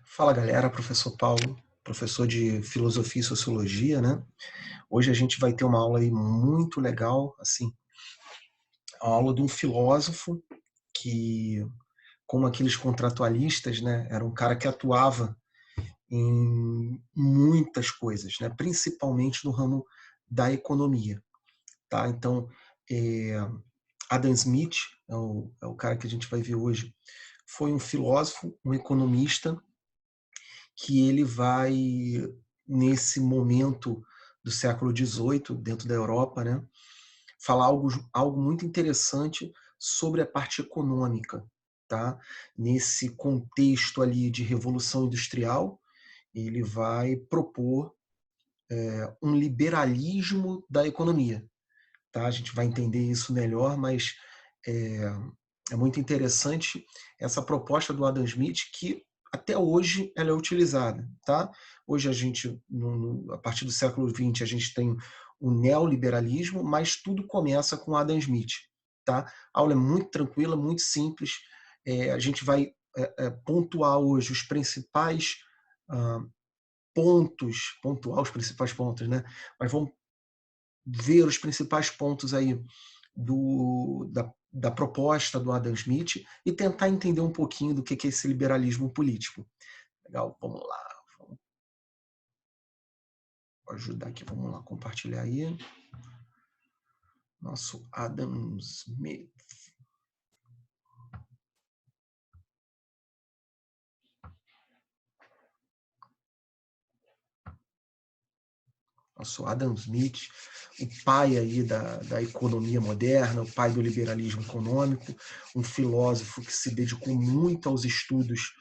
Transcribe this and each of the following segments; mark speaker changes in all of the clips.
Speaker 1: Fala galera, professor Paulo, professor de Filosofia e Sociologia, né? Hoje a gente vai ter uma aula aí muito legal, assim, a aula de um filósofo que, como aqueles contratualistas, né, era um cara que atuava em muitas coisas, né? Principalmente no ramo da economia, tá? Então, é, Adam Smith é o cara que a gente vai ver hoje, foi um filósofo, um economista que ele vai, nesse momento do século XVIII, dentro da Europa, né, falar algo muito interessante sobre a parte econômica. Tá? Nesse contexto ali de Revolução Industrial, ele vai propor um liberalismo da economia. Tá? A gente vai entender isso melhor, mas é, é muito interessante essa proposta do Adam Smith, que até hoje ela é utilizada. Tá? Hoje a gente, a partir do século XX, a gente tem o neoliberalismo, mas tudo começa com Adam Smith. Tá? A aula é muito tranquila, muito simples. A gente vai pontuar hoje os principais pontuar os principais pontos, né? Mas vamos ver os principais pontos aí da proposta do Adam Smith e tentar entender um pouquinho do que é esse liberalismo político. Legal? Vamos lá. Vou ajudar aqui, vamos lá, compartilhar aí. Nosso Adam Smith. Nosso Adam Smith, o pai aí da economia moderna, o pai do liberalismo econômico, um filósofo que se dedicou muito aos estudos,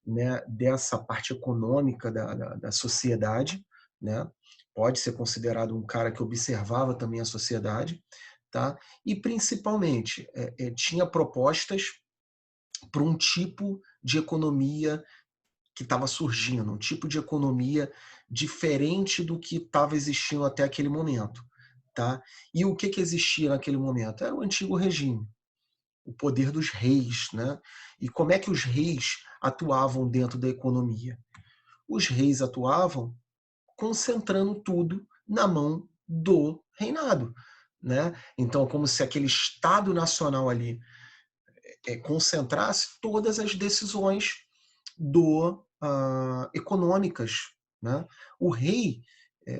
Speaker 1: né, dessa parte econômica da sociedade, né? Pode ser considerado um cara que observava também a sociedade, tá? E principalmente tinha propostas para um tipo de economia que estava surgindo, um tipo de economia diferente do que estava existindo até aquele momento. Tá? E o que existia naquele momento? Era o antigo regime, o poder dos reis. Né? E como é que os reis atuavam dentro da economia? Os reis atuavam concentrando tudo na mão do reinado. Né? Então, como se aquele Estado Nacional ali concentrasse todas as decisões econômicas. Né? O rei,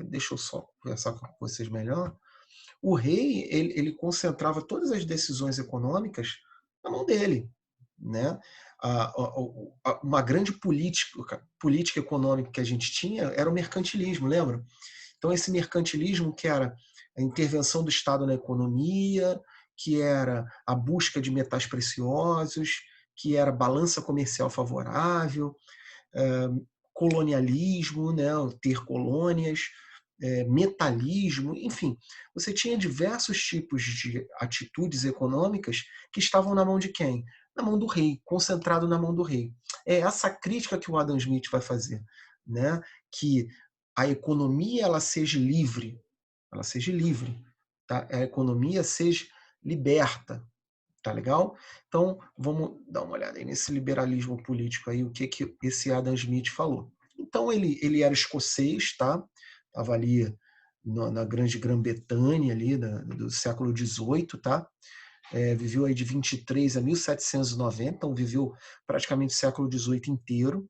Speaker 1: deixa eu só conversar com vocês melhor, o rei ele concentrava todas as decisões econômicas na mão dele. Né? Uma grande política econômica que a gente tinha era o mercantilismo, lembra? Então, esse mercantilismo que era a intervenção do Estado na economia, que era a busca de metais preciosos, que era balança comercial favorável, colonialismo, né, ter colônias, metalismo, enfim, você tinha diversos tipos de atitudes econômicas que estavam na mão de quem? Na mão do rei, concentrado na mão do rei. É essa crítica que o Adam Smith vai fazer, né? Que a economia ela seja livre, tá? A economia seja liberta, tá legal? Então, vamos dar uma olhada aí nesse liberalismo político aí, o que esse Adam Smith falou. Então, ele era escocês, tá? Estava ali na grande Grã-Bretanha ali do século XVIII, tá? Viveu aí de 23 a 1790, então viveu praticamente o século XVIII inteiro,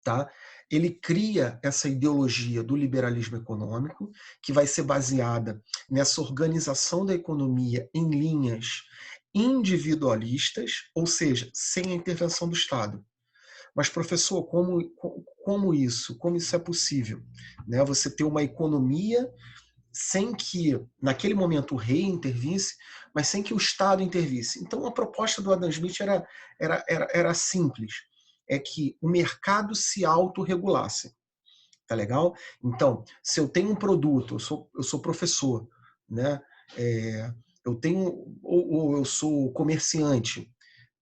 Speaker 1: tá? Ele cria essa ideologia do liberalismo econômico, que vai ser baseada nessa organização da economia em linhas individualistas, ou seja, sem a intervenção do Estado. Mas, professor, como isso? Como isso é possível? Né? Você ter uma economia sem que, naquele momento, o rei intervisse, mas sem que o Estado intervisse. Então, a proposta do Adam Smith era simples, é que o mercado se autorregulasse. Tá legal? Então, se eu tenho um produto, eu sou professor, né? Eu tenho, ou eu sou comerciante,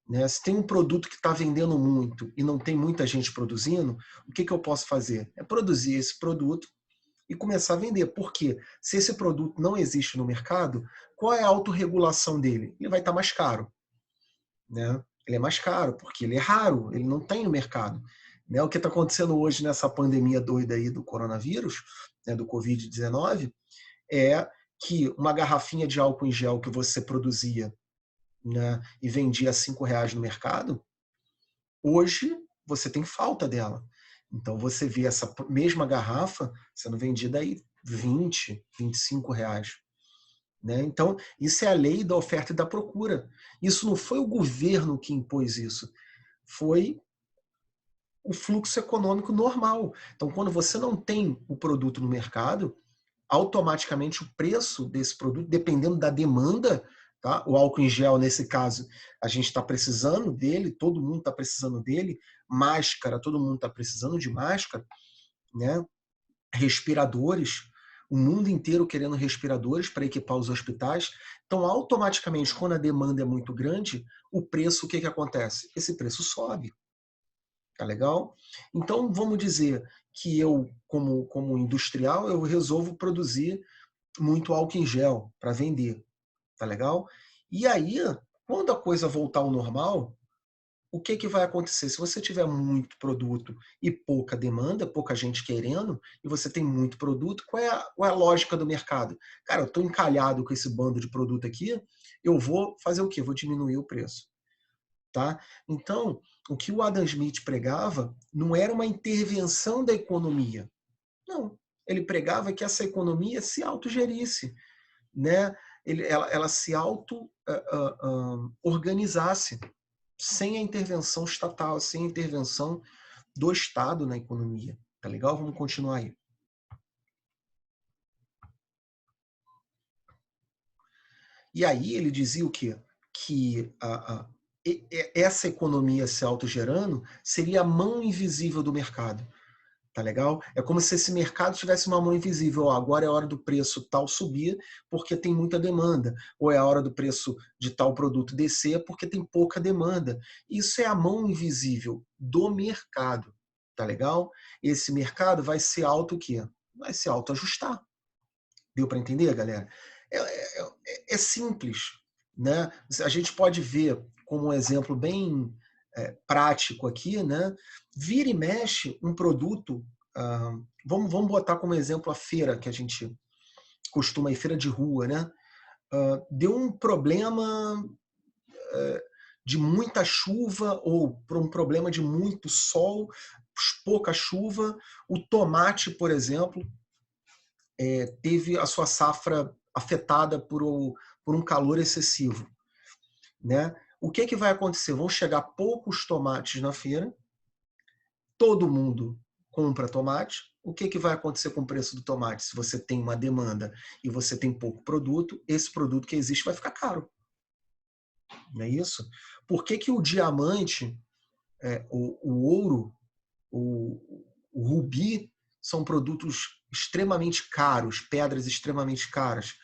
Speaker 1: né? Se tem um produto que está vendendo muito e não tem muita gente produzindo, o que eu posso fazer? É produzir esse produto e começar a vender. Porque se esse produto não existe no mercado, qual é a autorregulação dele? Ele vai estar mais caro. Né? Ele é mais caro, porque ele é raro, ele não tem no mercado. Né? O que está acontecendo hoje nessa pandemia doida aí do coronavírus, né, do Covid-19, é que uma garrafinha de álcool em gel que você produzia, né, e vendia a R$ 5 no mercado, hoje você tem falta dela. Então você vê essa mesma garrafa sendo vendida aí R$ 20, R$ 25. Né? Então, isso é a lei da oferta e da procura. Isso não foi o governo que impôs isso, foi o fluxo econômico normal. Então, quando você não tem o produto no mercado, automaticamente o preço desse produto, dependendo da demanda, tá? O álcool em gel, nesse caso, a gente está precisando dele, todo mundo está precisando dele, máscara, todo mundo está precisando de máscara, né? Respiradores, o mundo inteiro querendo respiradores para equipar os hospitais. Então, automaticamente, quando a demanda é muito grande, o preço, o que acontece? Esse preço sobe. Tá legal? Então, vamos dizer que eu, como industrial, eu resolvo produzir muito álcool em gel para vender. Tá legal? E aí, quando a coisa voltar ao normal, o que vai acontecer? Se você tiver muito produto e pouca demanda, pouca gente querendo, e você tem muito produto, qual é a lógica do mercado? Cara, eu estou encalhado com esse bando de produto aqui, eu vou fazer o quê? Vou diminuir o preço. Tá? Então, o que o Adam Smith pregava não era uma intervenção da economia. Não. Ele pregava que essa economia se autogerisse, né? Ela se auto-organizasse, sem a intervenção estatal, sem a intervenção do Estado na economia. Tá legal? Vamos continuar aí. E aí ele dizia o quê? Que essa economia se autogerando seria a mão invisível do mercado. Tá legal? É como se esse mercado tivesse uma mão invisível. Ó, agora é a hora do preço tal subir porque tem muita demanda. Ou é a hora do preço de tal produto descer porque tem pouca demanda. Isso é a mão invisível do mercado. Tá legal? Esse mercado vai se auto o quê? Vai se autoajustar. Deu para entender, galera? É simples. Né? A gente pode ver como um exemplo bem prático aqui, né? Vira e mexe um produto. Vamos botar como exemplo a feira que a gente costuma ir, feira de rua, né? Deu um problema de muita chuva ou por um problema de muito sol, pouca chuva. O tomate, por exemplo, teve a sua safra afetada por um calor excessivo. Né? O que vai acontecer? Vão chegar poucos tomates na feira, todo mundo compra tomate. O que vai acontecer com o preço do tomate? Se você tem uma demanda e você tem pouco produto, esse produto que existe vai ficar caro. Não é isso? Por que o diamante, o ouro, o rubi são produtos extremamente caros, pedras extremamente caras?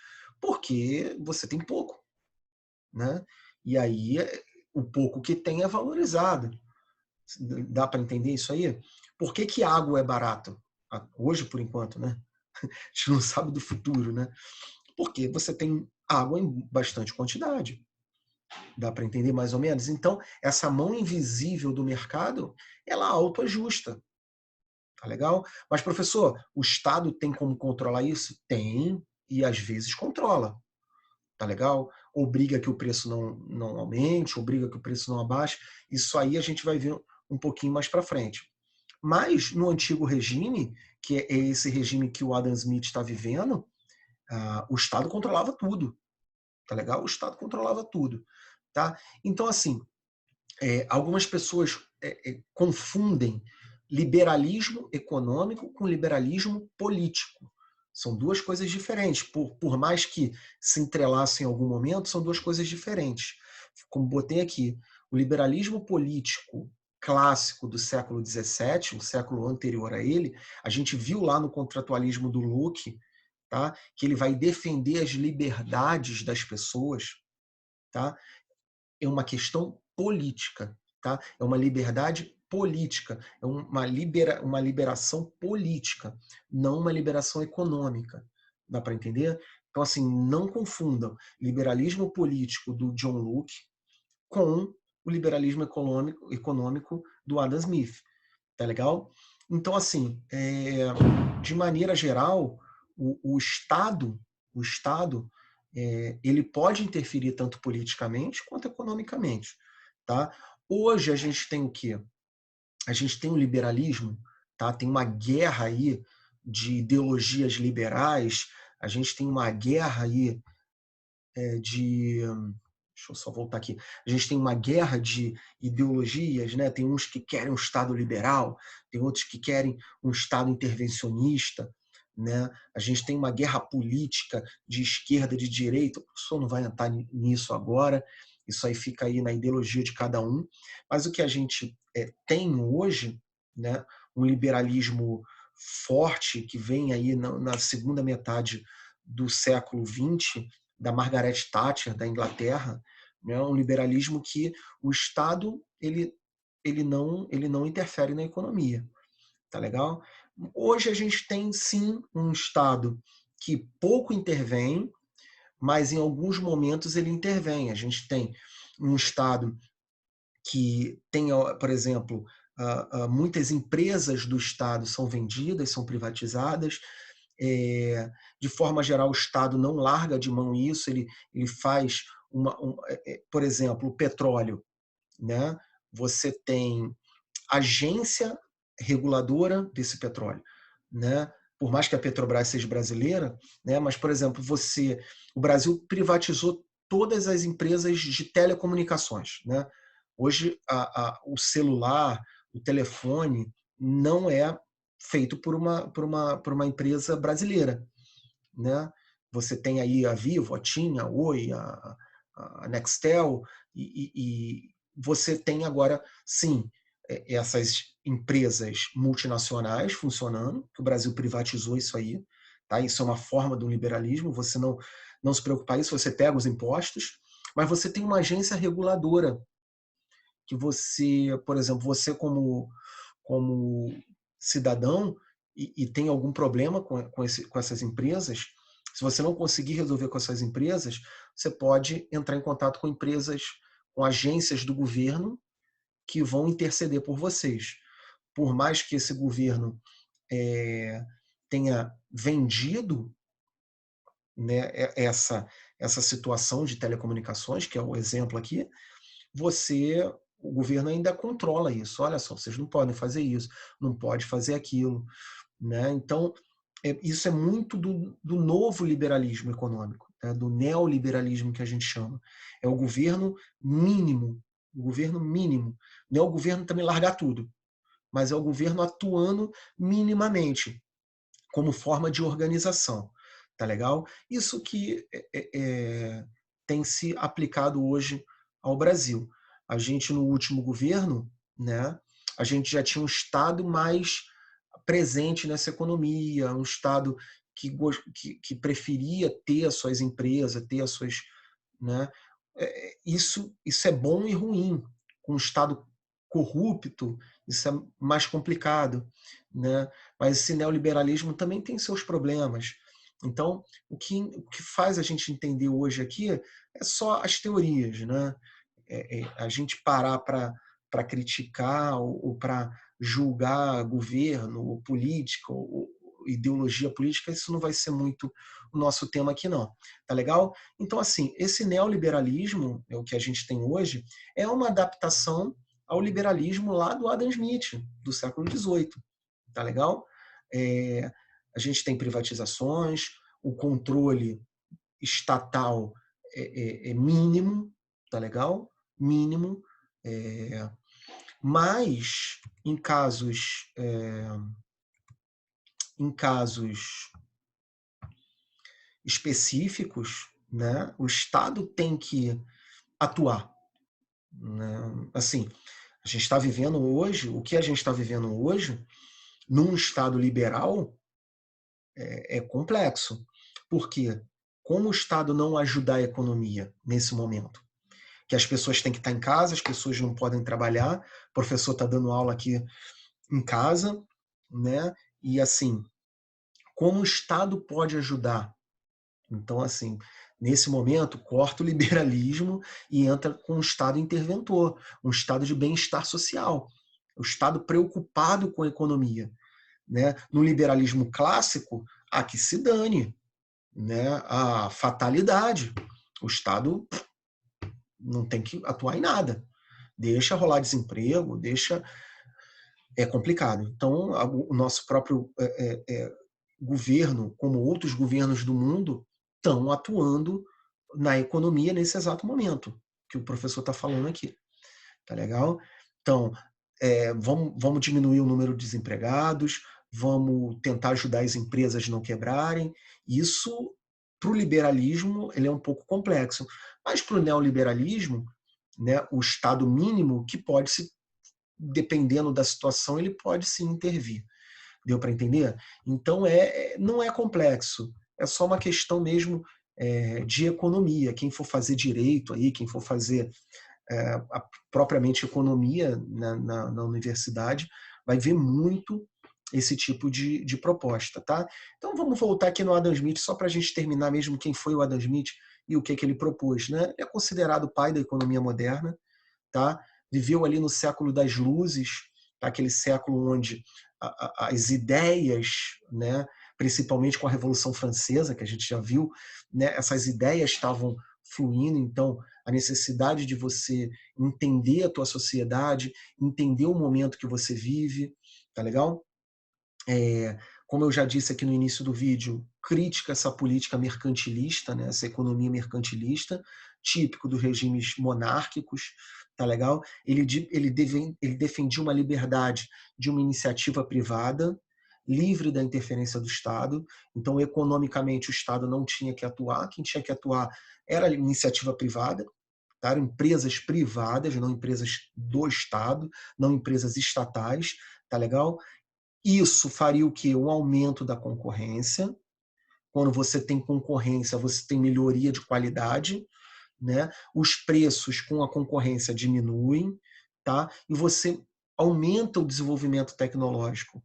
Speaker 1: Porque você tem pouco. Né? E aí o pouco que tem é valorizado. Dá para entender isso aí? Por que água é barato? Hoje, por enquanto, né? A gente não sabe do futuro, né? Porque você tem água em bastante quantidade. Dá para entender mais ou menos? Então, essa mão invisível do mercado, ela autoajusta. Tá legal? Mas, professor, o Estado tem como controlar isso? Tem, e às vezes controla. Tá legal? Obriga que o preço não aumente, obriga que o preço não abaixe. Isso aí a gente vai ver um pouquinho mais para frente. Mas no antigo regime, que é esse regime que o Adam Smith está vivendo, o Estado controlava tudo. Tá legal? O Estado controlava tudo. Tá? Então, assim, algumas pessoas confundem liberalismo econômico com liberalismo político. São duas coisas diferentes. Por mais que se entrelacem em algum momento, são duas coisas diferentes. Como botei aqui, o liberalismo político clássico do século XVII, o século anterior a ele, a gente viu lá no contratualismo do Locke, tá? Que ele vai defender as liberdades das pessoas. Tá? É uma questão política. Tá? É uma liberdade política, é uma liberação política, não uma liberação econômica. Dá para entender? Então, assim, não confundam liberalismo político do John Locke com o liberalismo econômico do Adam Smith, tá legal? Então, assim, de maneira geral, o Estado, ele pode interferir tanto politicamente quanto economicamente, tá? Hoje a gente tem o quê? A gente tem o liberalismo, tá? Tem uma guerra aí de ideologias liberais, a gente tem uma guerra aí de. Deixa eu só voltar aqui. A gente tem uma guerra de ideologias, né? Tem uns que querem um Estado liberal, tem outros que querem um Estado intervencionista, né? A gente tem uma guerra política de esquerda, de direita. O professor não vai entrar nisso agora, isso aí fica aí na ideologia de cada um. Mas o que a gente tem hoje, né? Um liberalismo forte que vem aí na segunda metade do século XX, da Margaret Thatcher, da Inglaterra, né? Um liberalismo que o Estado ele não interfere na economia, tá legal? Hoje a gente tem sim um Estado que pouco intervém, mas em alguns momentos ele intervém. A gente tem um Estado que tem, por exemplo, muitas empresas do Estado são vendidas, são privatizadas. De forma geral, o Estado não larga de mão isso, ele faz por exemplo, o petróleo, né? Você tem agência reguladora desse petróleo, né? Por mais que a Petrobras seja brasileira, né? Mas, por exemplo, o Brasil privatizou todas as empresas de telecomunicações, né? Hoje, o celular, o telefone, não é feito por uma empresa brasileira, né? Você tem aí a Vivo, a TIM, a Oi, a Nextel, e você tem agora, sim, essas empresas multinacionais funcionando, que o Brasil privatizou isso aí, tá? Isso é uma forma do liberalismo, você não se preocupar isso, você pega os impostos, mas você tem uma agência reguladora que você, por exemplo, você como cidadão e tem algum problema com essas empresas, se você não conseguir resolver com essas empresas, você pode entrar em contato com empresas, com agências do governo que vão interceder por vocês. Por mais que esse governo tenha vendido, né, essa situação de telecomunicações, que é o exemplo aqui, o governo ainda controla isso. Olha só, vocês não podem fazer isso, não pode fazer aquilo, né? Então, isso é muito do novo liberalismo econômico, né? Do neoliberalismo que a gente chama. É o governo mínimo, o governo mínimo. Não é o governo também largar tudo, mas é o governo atuando minimamente, como forma de organização. Tá legal? Isso que tem se aplicado hoje ao Brasil. A gente, no último governo, né, a gente já tinha um Estado mais presente nessa economia, um Estado que preferia ter as suas empresas, ter as suas. Né, isso é bom e ruim. Com um Estado corrupto, isso é mais complicado. Né? Mas esse neoliberalismo também tem seus problemas. Então, o que faz a gente entender hoje aqui é só as teorias, né? A gente parar para criticar ou para julgar governo, ou política, ou ideologia política, isso não vai ser muito o nosso tema aqui, não. Tá legal? Então, assim, esse neoliberalismo, é o que a gente tem hoje, é uma adaptação ao liberalismo lá do Adam Smith, do século XVIII. Tá legal? É, a gente tem privatizações, o controle estatal é mínimo, tá legal? Mínimo. É, mas em casos específicos, né, o Estado tem que atuar. Né? Assim, a gente está vivendo hoje, o que a gente está vivendo hoje, num Estado liberal, é complexo. Por quê? Como o Estado não ajudar a economia nesse momento? Que as pessoas têm que estar em casa, as pessoas não podem trabalhar, o professor está dando aula aqui em casa, né? E assim, como o Estado pode ajudar? Então, assim, Nesse momento, corta o liberalismo e entra com um Estado interventor, um Estado de bem-estar social, o Estado preocupado com a economia. Né? No liberalismo clássico, que se dane, né? A fatalidade. O Estado não tem que atuar em nada. Deixa rolar desemprego, deixa... É complicado. Então, o nosso próprio governo, como outros governos do mundo, estão atuando na economia nesse exato momento que o professor está falando aqui. Tá legal? Então, vamos diminuir o número de desempregados, vamos tentar ajudar as empresas a não quebrarem. Isso, para o liberalismo, ele é um pouco complexo. Mas para o neoliberalismo, né, o Estado mínimo que pode se, dependendo da situação, ele pode se intervir. Deu para entender? Então, não é complexo. É só uma questão mesmo de economia. Quem for fazer direito aí, quem for fazer propriamente economia na universidade, vai ver muito esse tipo de proposta. Tá? Então vamos voltar aqui no Adam Smith, só para a gente terminar mesmo quem foi o Adam Smith e o que ele propôs. Né? Ele é considerado o pai da economia moderna, tá? Viveu ali no século das luzes, tá? Aquele século onde as ideias, né, principalmente com a Revolução Francesa, que a gente já viu, né, essas ideias estavam fluindo, então a necessidade de você entender a tua sociedade, entender o momento que você vive, tá legal? Como eu já disse aqui no início do vídeo, crítica a essa política mercantilista, né, essa economia mercantilista, típico dos regimes monárquicos, tá legal? Ele defendia uma liberdade de uma iniciativa privada, livre da interferência do Estado. Então, economicamente, o Estado não tinha que atuar, quem tinha que atuar era a iniciativa privada, tá? Eram empresas privadas, não empresas do Estado, não empresas estatais, tá legal? Isso faria o quê? Um aumento da concorrência. Quando você tem concorrência, você tem melhoria de qualidade, né? Os preços com a concorrência diminuem, tá? E você aumenta o desenvolvimento tecnológico,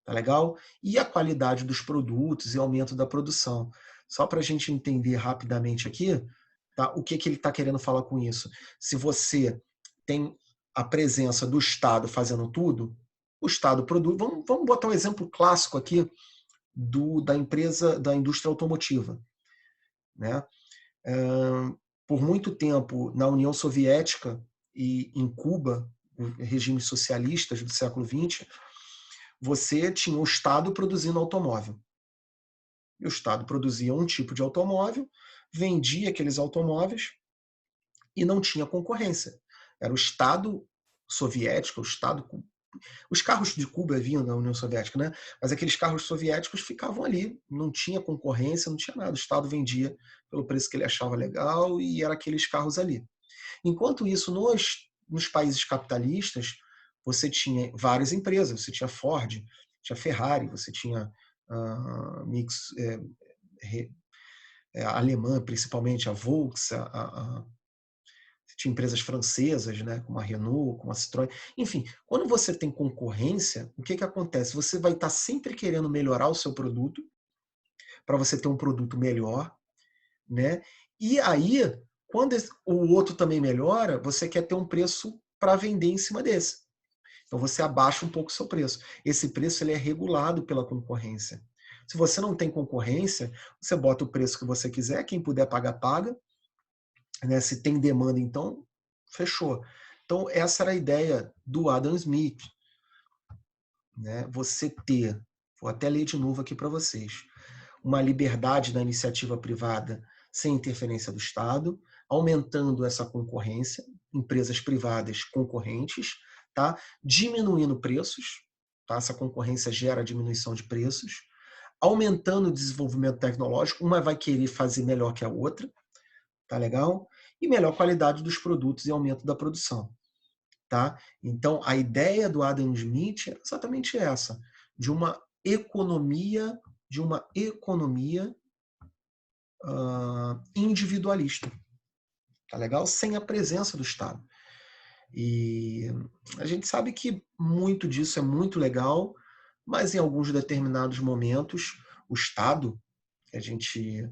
Speaker 1: tá legal? E a qualidade dos produtos e aumento da produção. Só para a gente entender rapidamente aqui, tá? O que ele está querendo falar com isso? Se você tem a presença do Estado fazendo tudo, o Estado produz. Vamos botar um exemplo clássico aqui da empresa, da indústria automotiva. Né? Por muito tempo, na União Soviética e em Cuba, regimes socialistas do século XX, você tinha o Estado produzindo automóvel. E o Estado produzia um tipo de automóvel, vendia aqueles automóveis e não tinha concorrência. Era o Estado soviético, o Estado... Os carros de Cuba vinham da União Soviética, né? Mas aqueles carros soviéticos ficavam ali, não tinha concorrência, não tinha nada. O Estado vendia pelo preço que ele achava legal e era aqueles carros ali. Enquanto isso, nos países capitalistas, você tinha várias empresas. Você tinha Ford, tinha Ferrari, você tinha a alemã, principalmente a Volkswagen, tinha empresas francesas, né, como a Renault, como a Citroën. Enfim, quando você tem concorrência, o que acontece? Você vai estar sempre querendo melhorar o seu produto, para você ter um produto melhor, né? E aí, quando o outro também melhora, você quer ter um preço para vender em cima desse. Então você abaixa um pouco o seu preço. Esse preço ele é regulado pela concorrência. Se você não tem concorrência, você bota o preço que você quiser, quem puder pagar, paga. Né? Se tem demanda, então, fechou. Então, essa era a ideia do Adam Smith. Né? Você ter, vou até ler de novo aqui para vocês, uma liberdade da iniciativa privada sem interferência do Estado, aumentando essa concorrência, empresas privadas concorrentes, tá? Diminuindo preços, tá? Essa concorrência gera diminuição de preços, aumentando o desenvolvimento tecnológico, uma vai querer fazer melhor que a outra, tá legal? E melhor qualidade dos produtos e aumento da produção. Tá? Então, a ideia do Adam Smith é exatamente essa, de uma economia individualista, tá legal? Sem a presença do Estado. E a gente sabe que muito disso é muito legal, mas em alguns determinados momentos, o Estado, que a gente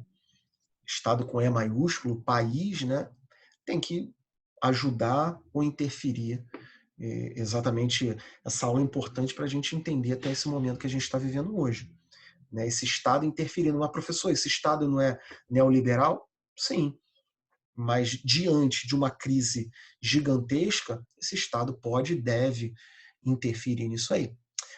Speaker 1: Estado com E maiúsculo, país, né, tem que ajudar ou interferir. Exatamente, essa aula é importante para a gente entender até esse momento que a gente está vivendo hoje. Né? Esse Estado interferindo. Mas, professor, esse Estado não é neoliberal? Sim, mas diante de uma crise gigantesca, esse Estado pode e deve interferir nisso aí.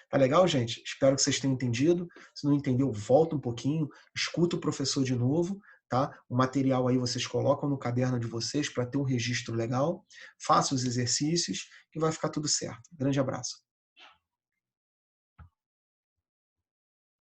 Speaker 1: Tá legal, gente? Espero que vocês tenham entendido. Se não entendeu, volta um pouquinho, escuta o professor de novo, tá? O material aí vocês colocam no caderno de vocês para ter um registro legal. Faça os exercícios e vai ficar tudo certo. Grande abraço.